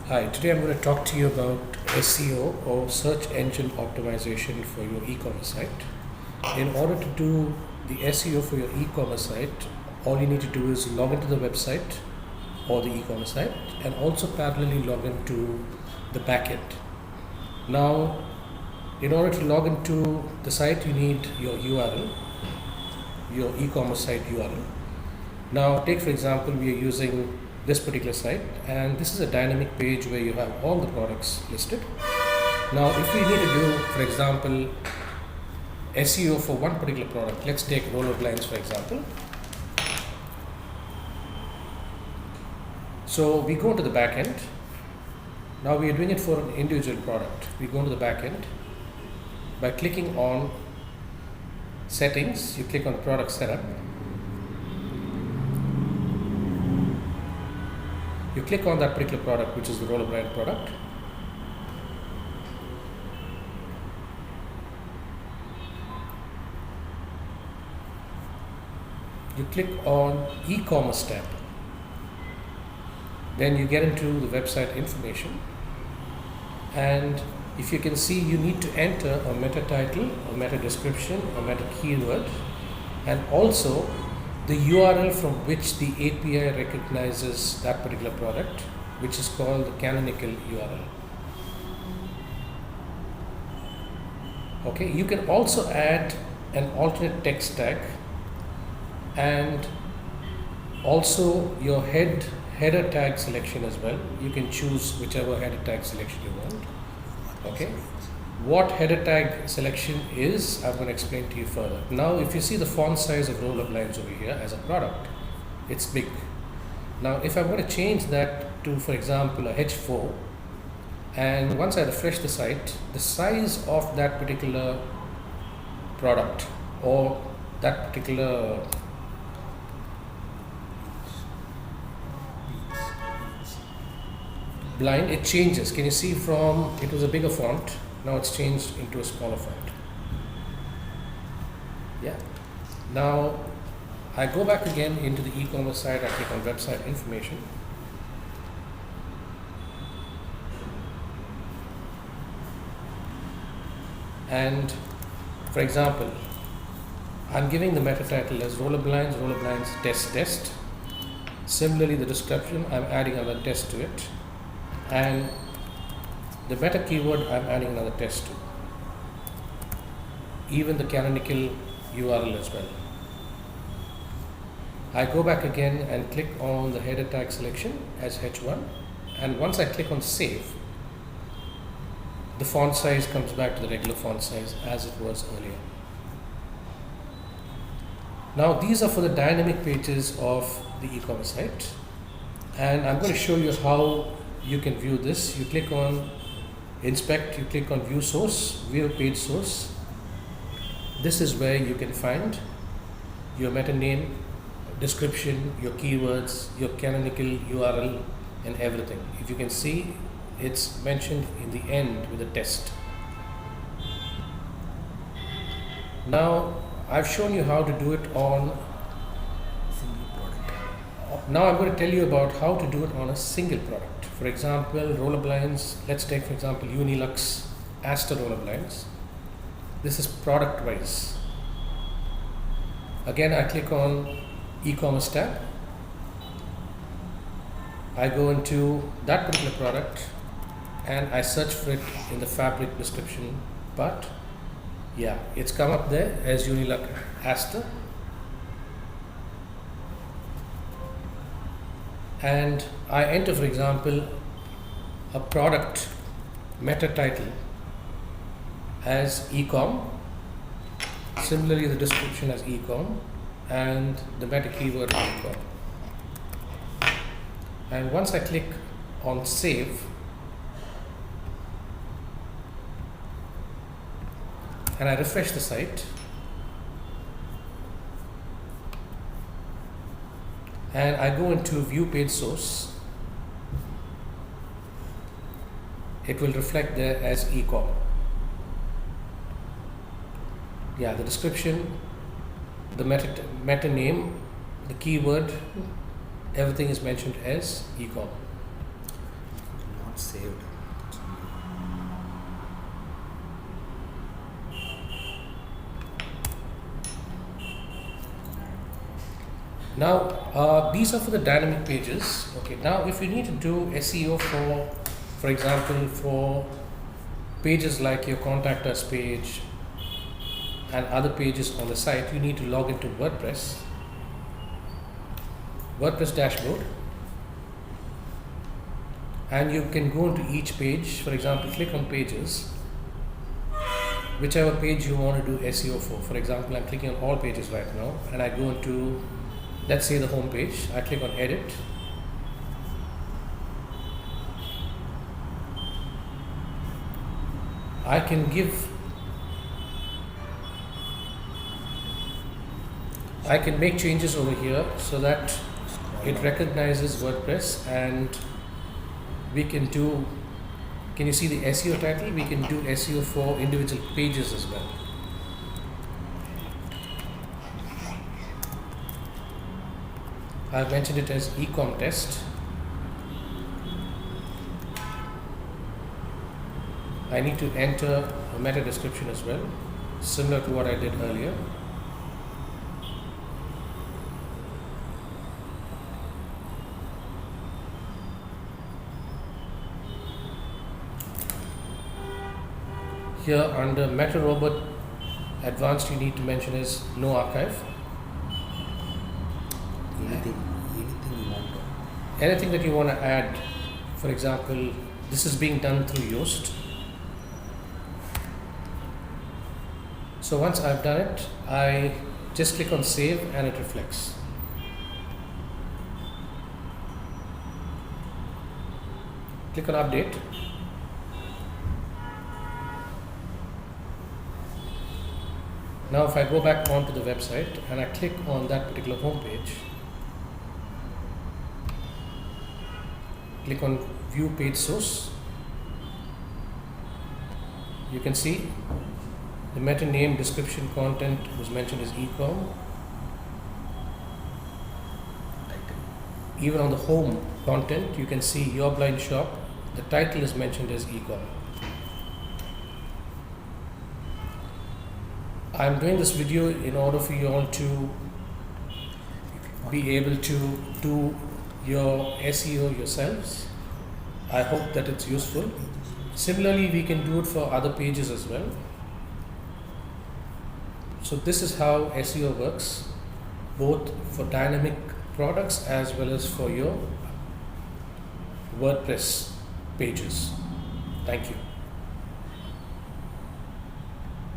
Hi, today I'm going to talk to you about SEO or search engine optimization for your e-commerce site. In order to do the SEO for your e-commerce site, all you need to do is log into the website or the e-commerce site and also parallelly log into the backend. Now, in order to log into the site, you need your URL, your e-commerce site URL. Now, take for example, we are using this particular site, and this is a dynamic page where you have all the products listed. Now, if we need to do, for example, SEO for one particular product, let's take roller blinds for example. So we go to the back end. Now we are doing it for an individual product. We go to the back end by clicking on settings. You click on product setup. You click on that particular product, which is the roller blind product. You click on e-commerce tab. Then you get into the website information, and if you can see, you need to enter a meta title, a meta description, a meta keyword, and also the URL from which the API recognizes that particular product, which is called the canonical URL. Okay, you can also add an alternate text tag and also your header tag selection as well. You can choose whichever header tag selection you want. Okay, what header tag selection is, I'm going to explain to you further. Now, if you see the font size of roller blinds over here as a product, it's big. Now, if I'm going to change that to, for example, a H4, and once I refresh the site, the size of that particular product or that particular blind, it changes. Can you see from, it was a bigger font, now it's changed into a smaller font. Yeah. Now I go back again into the e-commerce site. I click on website information. And for example, I'm giving the meta title as roller blinds test. Similarly, the description, I'm adding another test to it. And the meta keyword, I'm adding another test to. Even the canonical URL as well. I go back again and click on the header tag selection as H1, and once I click on save, the font size comes back to the regular font size as it was earlier. Now these are for the dynamic pages of the e-commerce site, and I'm going to show you how you can view this. You click on inspect, you click on view source, view page source. This is where you can find your meta name, description, your keywords, your canonical URL, and everything. If you can see, it's mentioned in the end with a test. Now I've shown you how to do it on single product. Now I'm going to tell you about how to do it on a single product. For example, roller blinds. Let's take for example Unilux Aster roller blinds. This is product wise. Again, I click on e-commerce tab. I go into that particular product and I search for it in the fabric description part. Yeah, it's come up there as Unilux Aster. And I enter, for example, a product meta title as e-com. Similarly, the description as e-com and the meta keyword e-com. And once I click on save, and I refresh the site, and I go into view page source, it will reflect there as e-com. Yeah, the description, the meta name, the keyword, everything is mentioned as e-com. saved. Now, these are for the dynamic pages. Okay. Now, if you need to do SEO for example, for pages like your contact us page and other pages on the site, you need to log into WordPress dashboard, and you can go into each page. For example, click on pages, whichever page you want to do SEO for. For example, I'm clicking on all pages right now, and I go into, let's say, the home page. I click on edit. I can make changes over here so that it recognizes WordPress, and we can do, can you see the SEO title? We can do SEO for individual pages as well. I've mentioned it as ecom test. I need to enter a meta description as well, similar to what I did earlier. Here under Meta Robot Advanced, you need to mention is no archive. Anything that you want to add. For example, this is being done through Yoast. So once I've done it, I just click on save and it reflects. Click on update. Now if I go back onto the website and I click on that particular home page, click on view page source, you can see the meta name, description, content was mentioned as ecom. Even on the home content, you can see your blind shop, the title is mentioned as ecom. I'm doing this video in order for you all to be able to do your SEO yourselves. I hope that it's useful. Similarly, we can do it for other pages as well. So this is how SEO works, both for dynamic products as well as for your WordPress pages. Thank you.